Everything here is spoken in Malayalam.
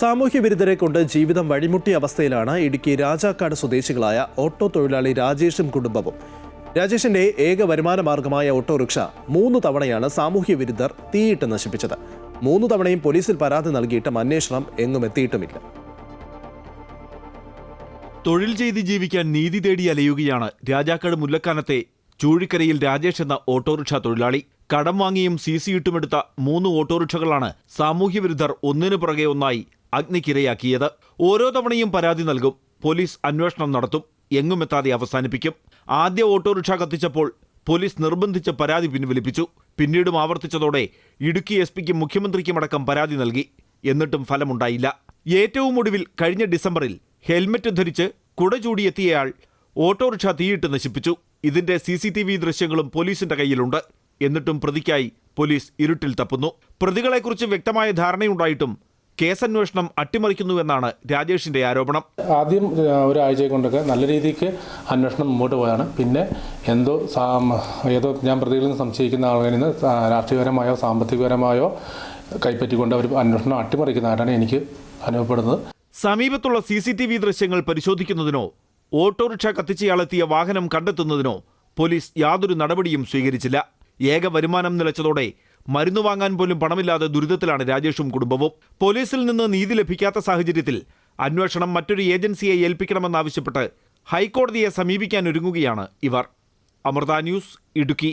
സാമൂഹ്യ വിരുദ്ധരെ കൊണ്ട് ജീവിതം വഴിമുട്ടിയ അവസ്ഥയിലാണ് ഇടുക്കി രാജാക്കാട് സ്വദേശികളായ ഓട്ടോ തൊഴിലാളി രാജേഷും കുടുംബവും. രാജേഷിന്റെ ഏക വരുമാന മാർഗമായ ഓട്ടോറിക്ഷ 3 തവണയാണ് സാമൂഹ്യ വിരുദ്ധർ തീയിട്ട് നശിപ്പിച്ചത്. 3 തവണയും പോലീസിൽ പരാതി നൽകിയിട്ടും അന്വേഷണം എങ്ങും എത്തിയിട്ടുമില്ല. തൊഴിൽ ചെയ്ത് ജീവിക്കാൻ നീതി തേടി അലയുകയാണ് രാജാക്കാട് മുല്ലക്കാനത്തെ ചൂഴിക്കരയിൽ രാജേഷ് എന്ന ഓട്ടോറിക്ഷ തൊഴിലാളി. കടം വാങ്ങിയും CC ഇട്ടുമെടുത്ത 3 ഓട്ടോറിക്ഷകളാണ് സാമൂഹ്യ വിരുദ്ധർ ഒന്നിനു പുറകെ ഒന്നായി അഗ്നിക്കിരയാക്കിയത്. ഓരോ തവണയും പരാതി നൽകും, പോലീസ് അന്വേഷണം നടത്തും, എങ്ങുമെത്താതെ അവസാനിപ്പിക്കും. ആദ്യ ഓട്ടോറിക്ഷ കത്തിച്ചപ്പോൾ പോലീസ് നിർബന്ധിച്ച് പരാതി പിൻവലിപ്പിച്ചു. പിന്നീടും ആവർത്തിച്ചതോടെ ഇടുക്കി SP-ക്കും മുഖ്യമന്ത്രിക്കുമടക്കം പരാതി നൽകി. എന്നിട്ടും ഫലമുണ്ടായില്ല. ഏറ്റവും ഒടുവിൽ കഴിഞ്ഞ ഡിസംബറിൽ ഹെൽമറ്റ് ധരിച്ച് കുട ചൂടിയെത്തിയയാൾ ഓട്ടോറിക്ഷ തീയിട്ട് നശിപ്പിച്ചു. ഇതിന്റെ CCTV ദൃശ്യങ്ങളും പോലീസിന്റെ കയ്യിലുണ്ട്. എന്നിട്ടും പ്രതിക്കായി പോലീസ് ഇരുട്ടിൽ തപ്പുന്നു. പ്രതികളെക്കുറിച്ച് വ്യക്തമായ ധാരണയുണ്ടായിട്ടും കേസന്വേഷണം അട്ടിമറിക്കുന്നുവെന്നാണ് രാജേഷിന്റെ ആരോപണം. ആദ്യം ഒരാഴ്ച കൊണ്ടൊക്കെ നല്ല രീതിക്ക് അന്വേഷണം മുമ്പോട്ട് പോയാണ്. പിന്നെ ഏതോ ഞാൻ പ്രതികളിൽ നിന്ന് സംശയിക്കുന്ന ആളുകളിൽ നിന്ന് രാഷ്ട്രീയപരമായോ സാമ്പത്തികപരമായോ കൈപ്പറ്റിക്കൊണ്ട് അവർ അന്വേഷണം അട്ടിമറിക്കുന്നതായിട്ടാണ് എനിക്ക് അനുഭവപ്പെടുന്നത്. സമീപത്തുള്ള CCTV ദൃശ്യങ്ങൾ പരിശോധിക്കുന്നതിനോ ഓട്ടോറിക്ഷ കത്തിച്ചയാളെത്തിയ വാഹനം കണ്ടെത്തുന്നതിനോ പോലീസ് യാതൊരു നടപടിയും സ്വീകരിച്ചില്ല. ഏക വരുമാനം നിലച്ചതോടെ മരുന്ന് വാങ്ങാൻ പോലും പണമില്ലാതെ ദുരിതത്തിലാണ് രാജേഷും കുടുംബവും. പോലീസിൽ നിന്ന് നീതി ലഭിക്കാത്ത സാഹചര്യത്തിൽ അന്വേഷണം മറ്റൊരു ഏജൻസിയെ ഏൽപ്പിക്കണമെന്നാവശ്യപ്പെട്ട് ഹൈക്കോടതിയെ സമീപിക്കാനൊരുങ്ങുകയാണ് ഇവർ. അമൃത ന്യൂസ്, ഇടുക്കി.